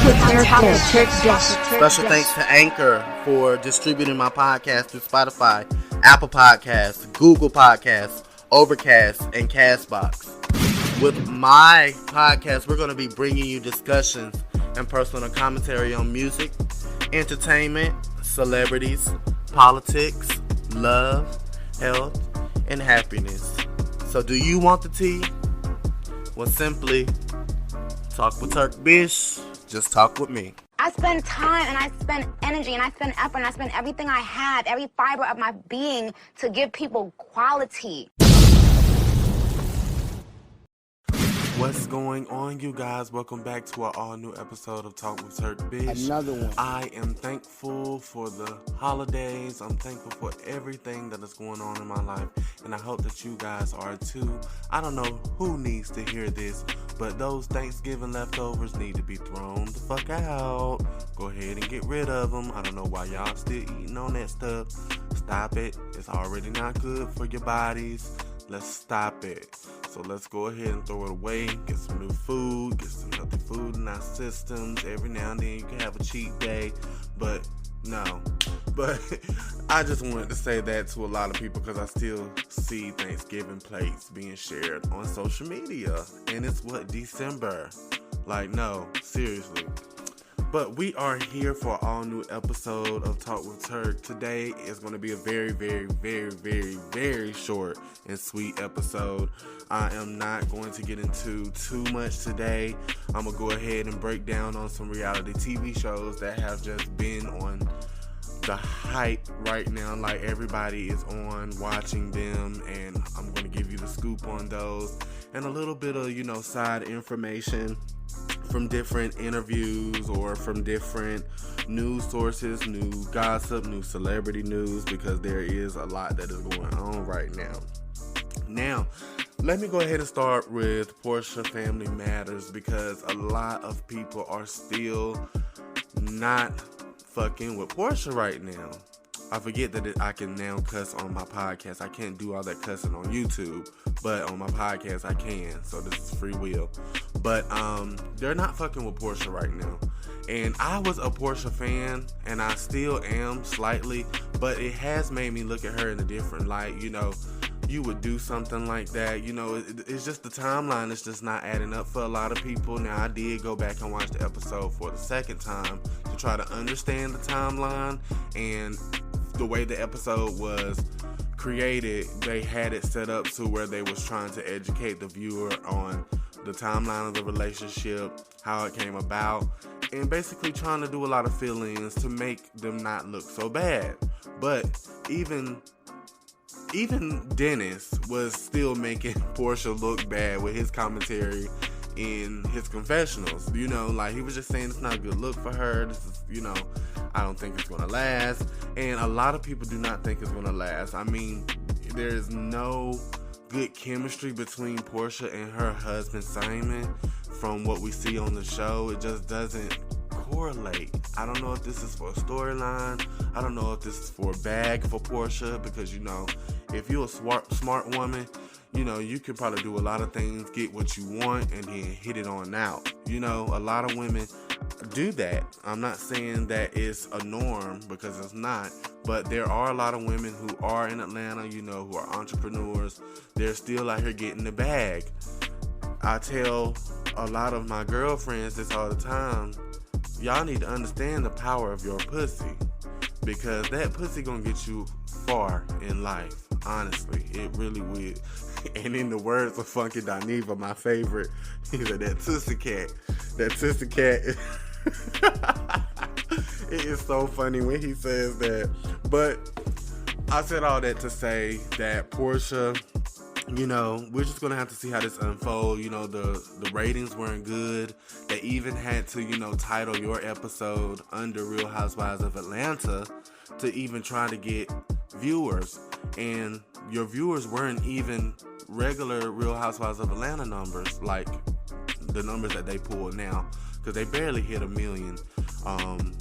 Special thanks to Anchor for distributing my podcast through Spotify, Apple Podcasts, Google Podcasts, Overcast, and Castbox. With my podcast, we're going to be bringing you discussions and personal commentary on music, entertainment, celebrities, politics, love, health, and happiness. So do you want the tea? Well, simply talk with TURKBISH. Just talk with me. I spend time and I spend energy and I spend effort and I spend everything I have, every fiber of my being to give people quality. What's going on, you guys? Welcome back to our all-new episode of Talk with TURKBISH. Another one. I am thankful for the holidays. I'm thankful for everything that is going on in my life, and I hope that you guys are too. I don't know who needs to hear this, but those Thanksgiving leftovers need to be thrown the fuck out. Go ahead and get rid of them. I don't know why y'all still eating on that stuff. Stop it. It's already not good for your bodies. Let's stop it. So let's go ahead and throw it away, get some new food, get some healthy food in our systems. Every now and then you can have a cheat day, but no. But I just wanted to say that to a lot of people because I still see Thanksgiving plates being shared on social media. And it's December? Like, no, seriously. But we are here for an all-new episode of Talk with Turk. Today is going to be a very, very, very, very, very short and sweet episode. I am not going to get into too much today. I'm going to go ahead and break down on some reality TV shows that have just been on the hype right now. Like, everybody is on watching them, and I'm going to give you the scoop on those and a little bit of, side information from different interviews or from different news sources, new gossip, new celebrity news, because there is a lot that is going on right now. Now, let me go ahead and start with Porsha Family Matters, because a lot of people are still not fucking with Porsha right now. I forget that I can now cuss on my podcast. I can't do all that cussing on YouTube, but on my podcast I can. So this is free will. But they're not fucking with Porsha right now. And I was a Porsha fan, and I still am slightly, but it has made me look at her in a different light. You would do something like that. It's just the timeline is just not adding up for a lot of people. Now, I did go back and watch the episode for the second time to try to understand the timeline, and the way the episode was created, they had it set up to where they was trying to educate the viewer on the timeline of the relationship, how it came about, and basically trying to do a lot of fill-ins to make them not look so bad. But even Dennis was still making Porsha look bad with his commentary in his confessionals. Like, he was just saying it's not a good look for her. This is, I don't think it's gonna last. And a lot of people do not think it's gonna last. I mean, there's no good chemistry between Porsha and her husband Simon from what we see on the show. It just doesn't correlate. I don't know if this is for a storyline. I don't know if this is for a bag for Porsha, because if you're a smart woman, you can probably do a lot of things, get what you want, and then hit it on out. A lot of women do that. I'm not saying that it's a norm, because it's not, but there are a lot of women who are in Atlanta, who are entrepreneurs. They're still out here getting the bag. I tell a lot of my girlfriends this all the time. Y'all need to understand the power of your pussy, because that pussy gonna get you far in life. Honestly, it really will. And in the words of Funky Dineva, my favorite, he said, that Tussie Cat. It is so funny when he says that. But I said all that to say that Porsha, we're just going to have to see how this unfolds. The ratings weren't good. They even had to, title your episode under Real Housewives of Atlanta to even try to get viewers. And your viewers weren't even regular Real Housewives of Atlanta numbers, like the numbers that they pull now, because they barely hit 1 million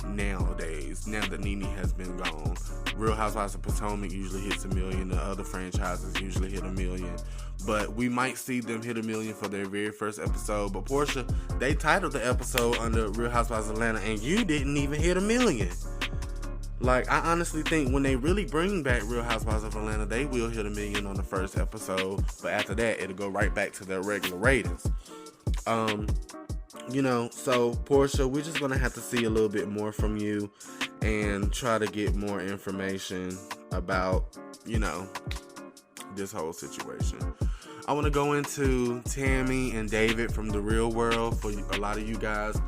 nowadays, now that Nene has been gone. Real Housewives of Potomac usually hits 1 million. The other franchises usually hit 1 million. But we might see them hit 1 million for their very first episode. But Porsha, they titled the episode under Real Housewives of Atlanta, and you didn't even hit 1 million. Like, I honestly think when they really bring back Real Housewives of Atlanta, they will hit 1 million on the first episode. But after that, it'll go right back to their regular ratings. So Porsha, we're just gonna have to see a little bit more from you and try to get more information about, this whole situation. I want to go into Tami and David from The Real World. For a lot of you guys,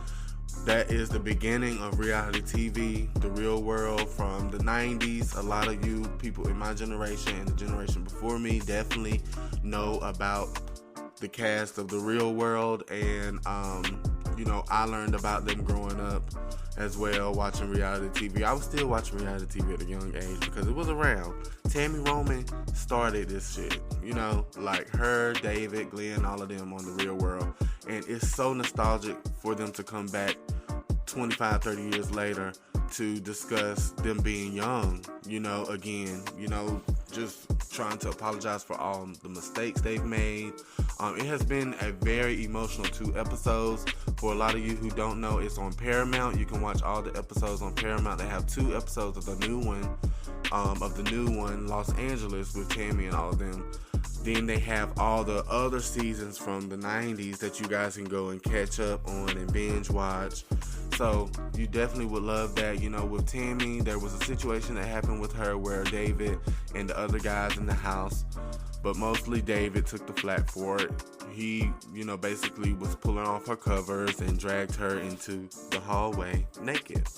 that is the beginning of reality TV, The Real World from the 90s. A lot of you people in my generation and the generation before me definitely know about the cast of The Real World, and I learned about them growing up as well, watching reality TV. I was still watching reality TV at a young age because it was around. Tami Roman started this shit, like her, David, Glenn, all of them on The Real World, and it's so nostalgic for them to come back 25, 30 years later to discuss them being young, again, just trying to apologize for all the mistakes they've made. It has been a very emotional 2 episodes. For a lot of you who don't know, it's on Paramount. You can watch all the episodes on Paramount. They have 2 episodes of the new one, Los Angeles, with Tami and all of them. Then they have all the other seasons from the 90s that you guys can go and catch up on and binge watch. So you definitely would love that. With Tami, there was a situation that happened with her where David and the other guys in the house, but mostly David, took the flak for it. He, basically was pulling off her covers and dragged her into the hallway naked.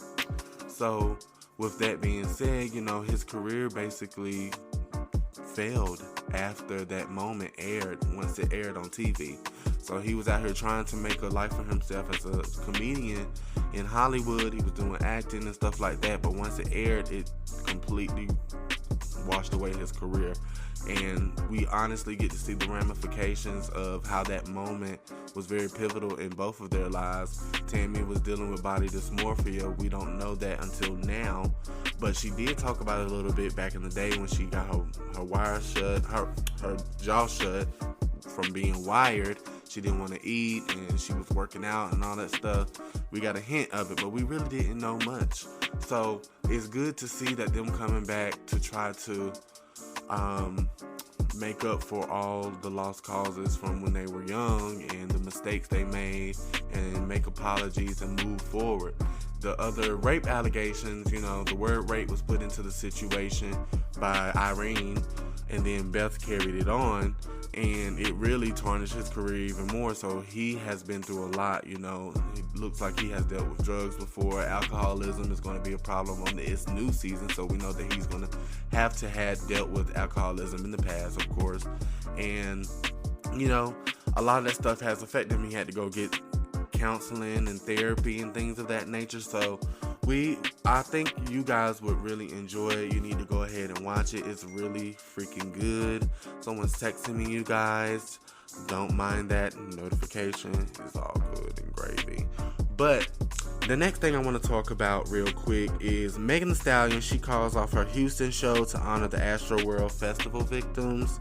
So with that being said, his career basically failed after that moment aired, once it aired on TV. So he was out here trying to make a life for himself as a comedian in Hollywood. He was doing acting and stuff like that, but once it aired, it completely washed away his career. And we honestly get to see the ramifications of how that moment was very pivotal in both of their lives. Tami was dealing with body dysmorphia. We don't know that until now, but she did talk about it a little bit back in the day when she got her wire shut, her jaw shut from being wired. She didn't want to eat, and she was working out and all that stuff. We got a hint of it, but we really didn't know much. So it's good to see that them coming back to try to make up for all the lost causes from when they were young and the mistakes they made, and make apologies and move forward. The other rape allegations, the word rape was put into the situation by Irene, and then Beth carried it on, and it really tarnished his career even more. So he has been through a lot. It looks like he has dealt with drugs before. Alcoholism is going to be a problem on this new season, so we know that he's going to have dealt with alcoholism in the past, of course. And a lot of that stuff has affected him. He had to go get counseling and therapy and things of that nature. So I think you guys would really enjoy it. You need to go ahead and watch it. It's really freaking good. Someone's texting me, you guys. Don't mind that notification. It's all good and gravy. But the next thing I want to talk about real quick is Megan Thee Stallion. She calls off her Houston show to honor the Astroworld Festival victims.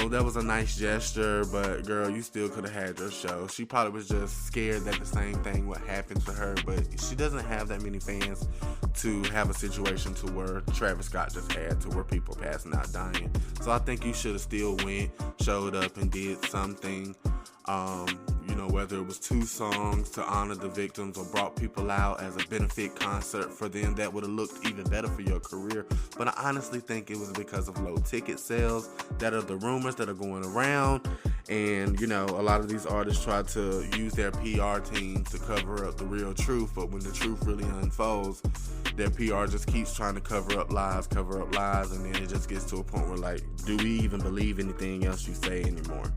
That was a nice gesture, but girl, you still could have had your show. She probably was just scared that the same thing would happen to her, but she doesn't have that many fans to have a situation to where Travis Scott just had, to where people passing out dying. So I think you should have still went, showed up, and did something. Whether it was 2 songs to honor the victims or brought people out as a benefit concert for them, that would have looked even better for your career. But I honestly think it was because of low ticket sales. That are the rumors that are going around. And, a lot of these artists try to use their PR team to cover up the real truth. But when the truth really unfolds, their PR just keeps trying to cover up lies. And then it just gets to a point where, do we even believe anything else you say anymore?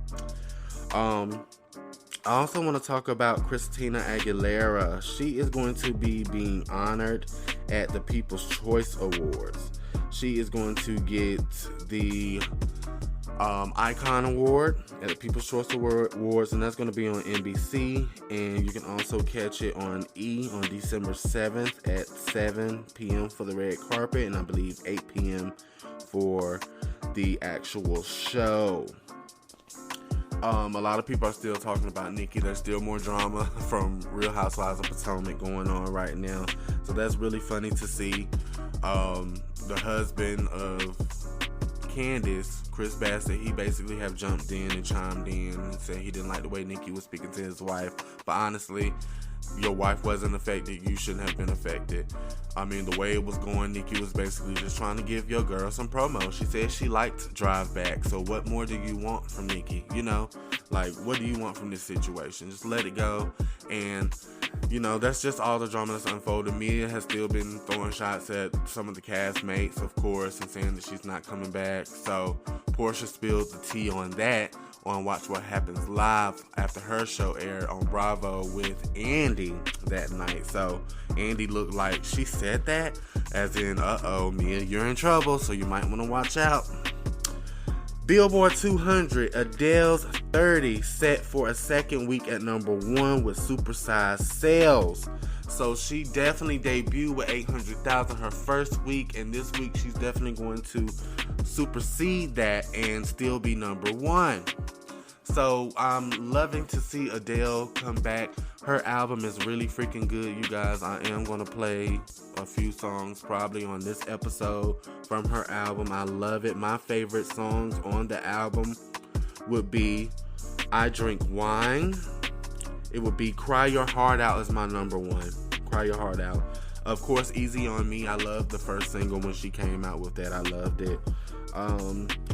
I also want to talk about Christina Aguilera. She is going to be being honored at the People's Choice Awards. She is going to get the Icon Award at the People's Choice Awards, and that's going to be on NBC, and you can also catch it on E on December 7th at 7 p.m. for the red carpet, and I believe 8 p.m. for the actual show. A lot of people are still talking about Nicki. There's still more drama from Real Housewives of Potomac going on right now, so that's really funny to see. The husband of Candace, Chris Bassett, he basically have jumped in and chimed in and said he didn't like the way Nicki was speaking to his wife. But honestly, your wife wasn't affected. You shouldn't have been affected. I mean, the way it was going, Nicki was basically just trying to give your girl some promo. She said she liked Drive Back. So what more do you want from Nicki? You know, like, what do you want from this situation? Just let it go. And, you know, that's just all the drama that's unfolded. Mia has still been throwing shots at some of the castmates, of course, and saying that she's not coming back. So Porsha spilled the tea on that on Watch What Happens Live after her show aired on Bravo with Andy that night. So Andy looked like she said that, as in, uh-oh, Mia, you're in trouble, so you might want to watch out. Billboard 200, Adele's 30 set for a second week at number 1 with supersized sales. So she definitely debuted with 800,000 her first week, and this week she's definitely going to supersede that and still be number 1. So I'm loving to see Adele come back. Her album is really freaking good, you guys. I am going to play a few songs probably on this episode from her album. I love it. My favorite songs on the album would be I Drink Wine. It would be Cry Your Heart Out is my number 1. Cry Your Heart Out. Of course, Easy on Me. I loved the first single when she came out with that. I loved it.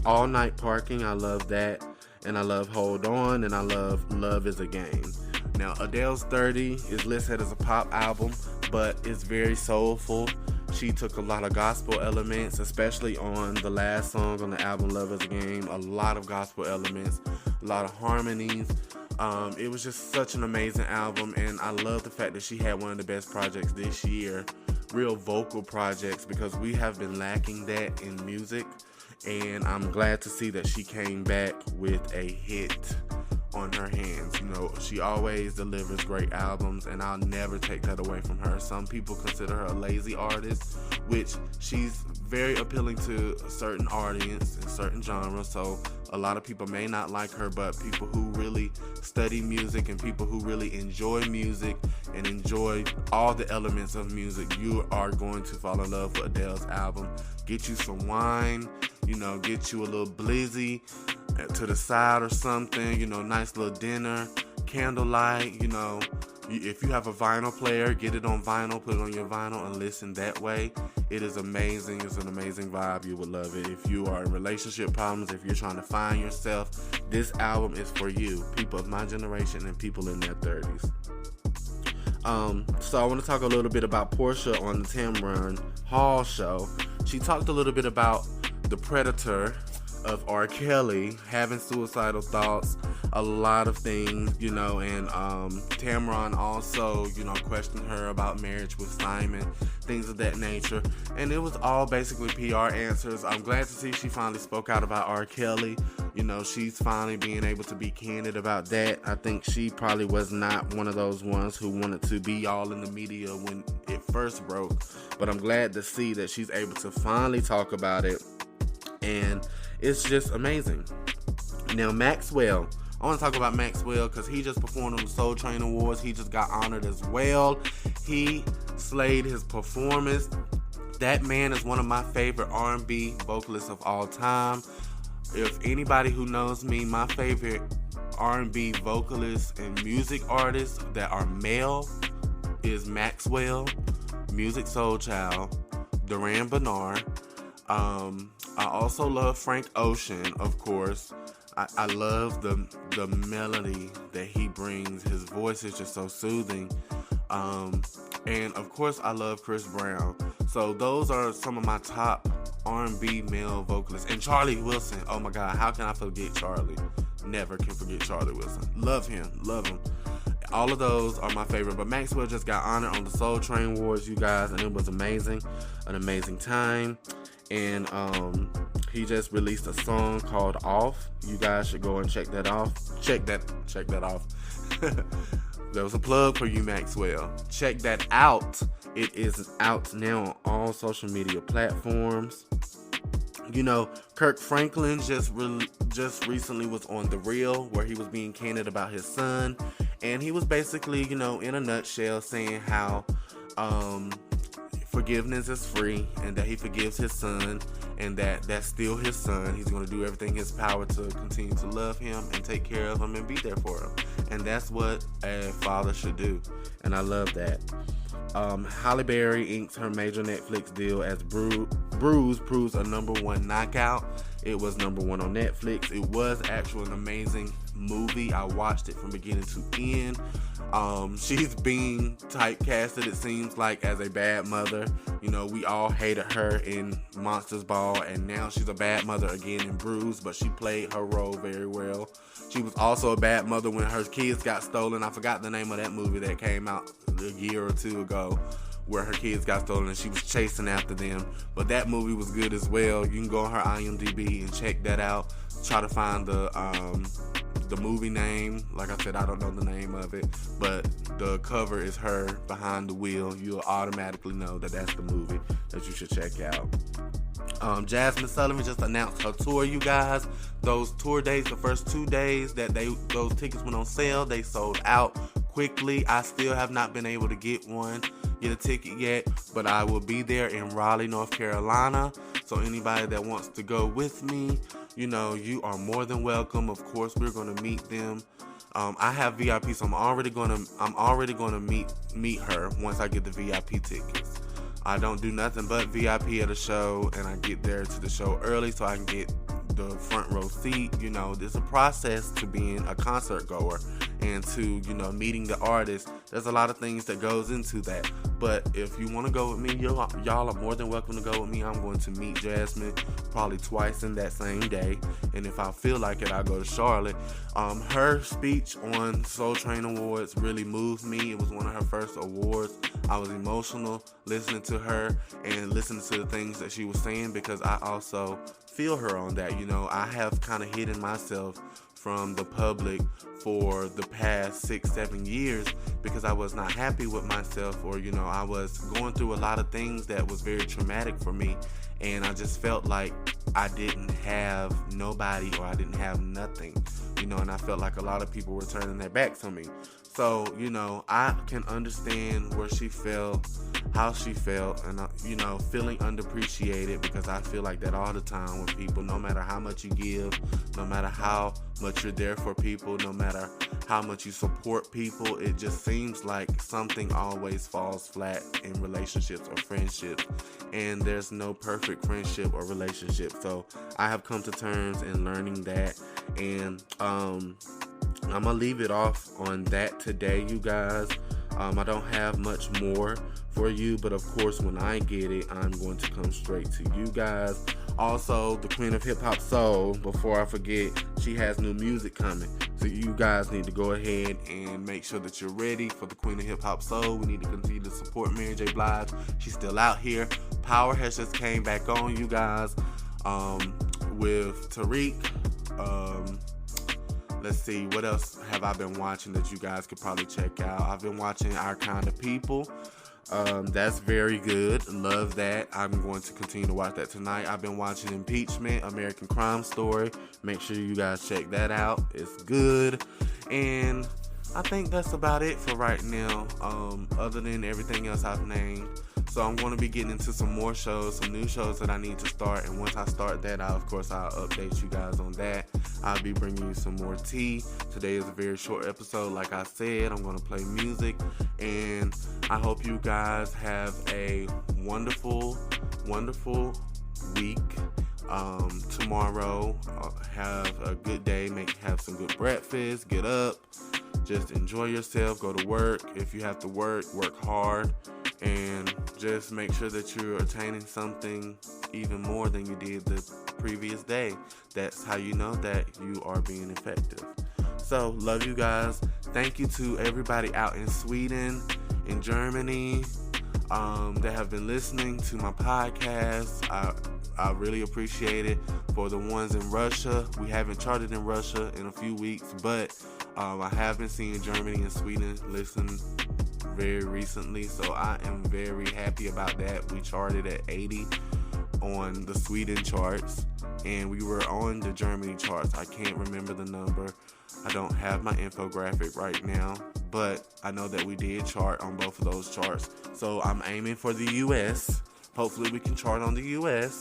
All Night Parking. I love that. And I love Hold On, and I love Love Is a Game. Now, Adele's 30 is listed as a pop album, but it's very soulful. She took a lot of gospel elements, especially on the last song on the album, Love Is a Game. A lot of gospel elements, a lot of harmonies. It was just such an amazing album, and I love the fact that she had one of the best projects this year, real vocal projects, because we have been lacking that in music. And I'm glad to see that she came back with a hit on her hands. You know, she always delivers great albums, and I'll never take that away from her. Some people consider her a lazy artist, which she's very appealing to a certain audience in certain genres. So a lot of people may not like her, but people who really study music and people who really enjoy music and enjoy all the elements of music, you are going to fall in love with Adele's album. Get you some wine, you know, get you a little blizzy to the side or something, you know, nice little dinner, candlelight, you know. If you have a vinyl player, get it on vinyl, put it on your vinyl and listen that way. It is amazing. It's an amazing vibe. You would love it. If you are in relationship problems, if you're trying to find yourself, this album is for you. People of my generation and people in their 30s. So I want to talk a little bit about Porsha on the Tamron Hall show. She talked a little bit about the predator of R. Kelly having suicidal thoughts, a lot of things, you know, and Tamron also, you know, questioned her about marriage with Simon, things of that nature, and it was all basically PR answers. I'm glad to see she finally spoke out about R. Kelly. You know, she's finally being able to be candid about that. I think she probably was not one of those ones who wanted to be all in the media when it first broke, but I'm glad to see that she's able to finally talk about it, and it's just amazing. Now, Maxwell. I want to talk about Maxwell because he just performed on the Soul Train Awards. He just got honored as well. He slayed his performance. That man is one of my favorite R&B vocalists of all time. If anybody who knows me, my favorite R&B vocalists and music artists that are male is Maxwell, Music Soul Child, Duran Bernard. I also love Frank Ocean, of course. I love the melody that he brings. His voice is just so soothing. And of course, I love Chris Brown. So those are some of my top R&B male vocalists. And Charlie Wilson. Oh my God, how can I forget Charlie? Never can forget Charlie Wilson. Love him, love him. All of those are my favorite. But Maxwell just got honored on the Soul Train Awards, you guys, and it was amazing. An amazing time. And he just released a song called Off. You guys should go and check that off. Check that off. There was a plug for you, Maxwell. Check that out. It is out now on all social media platforms. You know, Kirk Franklin just recently was on The Real, where he was being candid about his son, and he was basically, you know, in a nutshell saying how forgiveness is free, and that he forgives his son, and that's still his son. He's going to do everything in his power to continue to love him and take care of him and be there for him, and that's what a father should do, and I love that. Halle Berry inks her major Netflix deal as Bruise proves a #1 knockout. It was #1 on Netflix. It was actually an amazing movie. I watched it from beginning to end. She's being typecasted, it seems like, as a bad mother. You know, we all hated her in Monsters Ball, and now she's a bad mother again in Bruise, but she played her role very well. She was also a bad mother when her kids got stolen. I forgot the name of that movie that came out a year or two ago, where her kids got stolen and she was chasing after them. But that movie was good as well. You can go on her IMDb and check that out. Try to find the movie name. Like I said, I don't know the name of it, but the cover is her behind the wheel. You'll automatically know that that's the movie that you should check out. Jasmine Sullivan just announced her tour, you guys. Those tour dates, the first 2 days that those tickets went on sale, they sold out quickly. I still have not been able to get a ticket yet, but I will be there in Raleigh, North Carolina. So anybody that wants to go with me, you know, you are more than welcome. Of course, we're going to meet them. I have VIP, so I'm already going to meet her once I get the VIP tickets. I don't do nothing but VIP at a show, and I get there to the show early so I can get the front row seat. You know, there's a process to being a concert goer and to, you know, meeting the artist. There's a lot of things that goes into that. But if you want to go with me, y'all are more than welcome to go with me. I'm going to meet Jasmine probably twice in that same day. And if I feel like it, I'll go to Charlotte. Her speech on Soul Train Awards really moved me. It was one of her first awards. I was emotional listening to her and listening to the things that she was saying, because I also feel her on that. You know, I have kind of hidden myself from the public for the past 6-7 years because I was not happy with myself, or, you know, I was going through a lot of things that was very traumatic for me, and I just felt like I didn't have nobody, or I didn't have nothing, you know, and I felt like a lot of people were turning their backs on me. So, you know, I can understand where she felt, how she felt, and, you know, feeling underappreciated, because I feel like that all the time with people. No matter how much you give, no matter how much you're there for people, no matter how much you support people, it just seems like something always falls flat in relationships or friendships, and there's no perfect friendship or relationship. So I have come to terms in learning that, and I'm gonna leave it off on that today, you guys. I don't have much more for you, but of course when I get it, I'm going to come straight to you guys. Also, the Queen of Hip Hop Soul, before I forget, she has new music coming. So you guys need to go ahead and make sure that you're ready for the Queen of Hip Hop Soul. We need to continue to support Mary J. Blige. She's still out here. Power has just came back on, you guys, with Tariq. Let's see, what else have I been watching that you guys could probably check out? I've been watching Our Kind of People. That's very good. Love that. I'm going to continue to watch that tonight. I've been watching Impeachment, American Crime Story. Make sure you guys check that out. It's good. And I think that's about it for right now, other than everything else I've named. So I'm going to be getting into some more shows, some new shows that I need to start. And once I start that, I'll update you guys on that. I'll be bringing you some more tea. Today is a very short episode. Like I said, I'm going to play music. And I hope you guys have a wonderful, wonderful week. Tomorrow, have a good day. Have some good breakfast. Get up. Just enjoy yourself. Go to work. If you have to work hard. And just make sure that you're attaining something even more than you did the previous day. That's how you know that you are being effective. So, love you guys. Thank you to everybody out in Sweden, in Germany, that have been listening to my podcast. I really appreciate it. For the ones in Russia, we haven't charted in Russia in a few weeks, but I have been seeing Germany and Sweden listen very recently, so I am very happy about that. We charted at 80 on the Sweden charts, and we were on the Germany charts. I can't remember the number. I don't have my infographic right now, but I know that we did chart on both of those charts. So I'm aiming for the US. Hopefully we can chart on the US.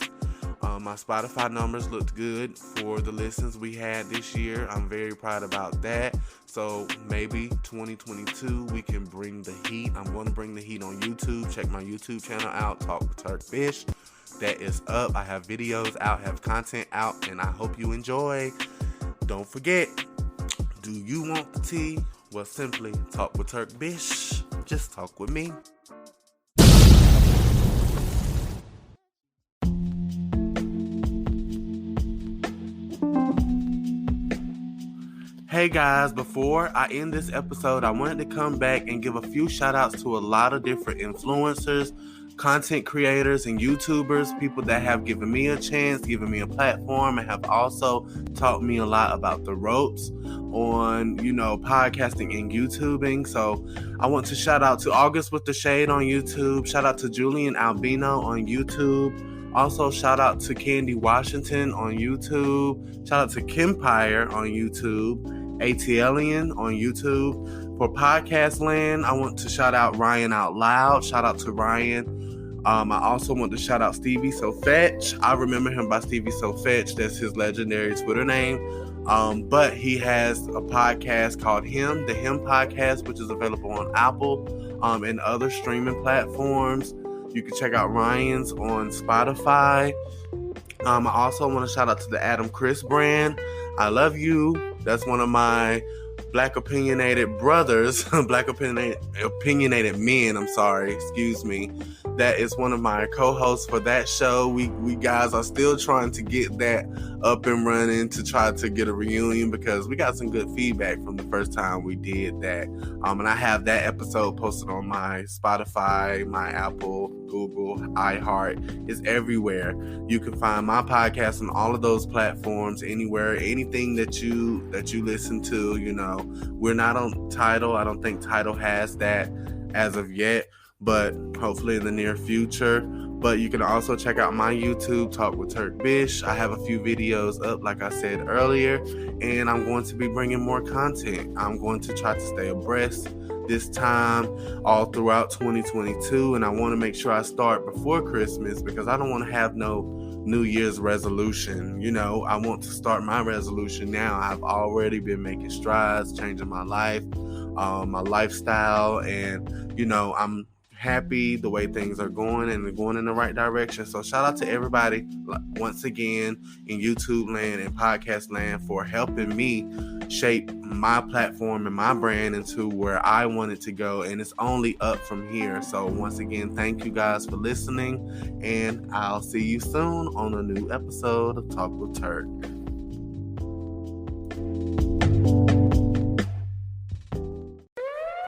My Spotify numbers looked good for the listens we had this year. I'm very proud about that. So maybe 2022 we can bring the heat. I'm going to bring the heat on YouTube. Check my YouTube channel out, Talk with TURKBISH. That is up. I have videos out, have content out, and I hope you enjoy. Don't forget, do you want the tea? Well, simply talk with TURKBISH. Just talk with me. Hey guys, before I end this episode, I wanted to come back and give a few shout outs to a lot of different influencers, content creators, and YouTubers, people that have given me a chance, given me a platform, and have also taught me a lot about the ropes on, podcasting and YouTubing. So I want to shout out to August with the Shade on YouTube, shout out to Julian Albino on YouTube. Also, shout out to Candy Washington on YouTube. Shout out to Kempire on YouTube. ATLian on YouTube. For Podcast Land, I want to shout out Ryan Out Loud. Shout out to Ryan. I also want to shout out Stevie So Fetch. I remember him by Stevie So Fetch. That's his legendary Twitter name. But he has a podcast called The Him Podcast, which is available on Apple and other streaming platforms. You can check out Ryan's on Spotify. I also want to shout out to the Adam Chris brand. I love you. That's one of my Black opinionated brothers, Black opinionated men, excuse me. That is one of my co-hosts for that show. We guys are still trying to get that up and running to try to get a reunion because we got some good feedback from the first time we did that. And I have that episode posted on my Spotify, my Apple, Google, iHeart. It's everywhere. You can find my podcast on all of those platforms, anywhere, anything that you listen to. We're not on Tidal. I don't think Tidal has that as of yet, but hopefully in the near future. But you can also check out my YouTube, Talk with TURKBISH. I have a few videos up, like I said earlier, and I'm going to be bringing more content. I'm going to try to stay abreast this time all throughout 2022, and I want to make sure I start before Christmas because I don't want to have no New Year's resolution. I want to start my resolution now. I've already been making strides, changing my life, my lifestyle, and I'm happy the way things are going and they're going in the right direction. So shout out to everybody once again in YouTube land and podcast land for helping me shape my platform and my brand into where I want it to go, and it's only up from here. So once again, thank you guys for listening, and I'll see you soon on a new episode of Talk with Turk.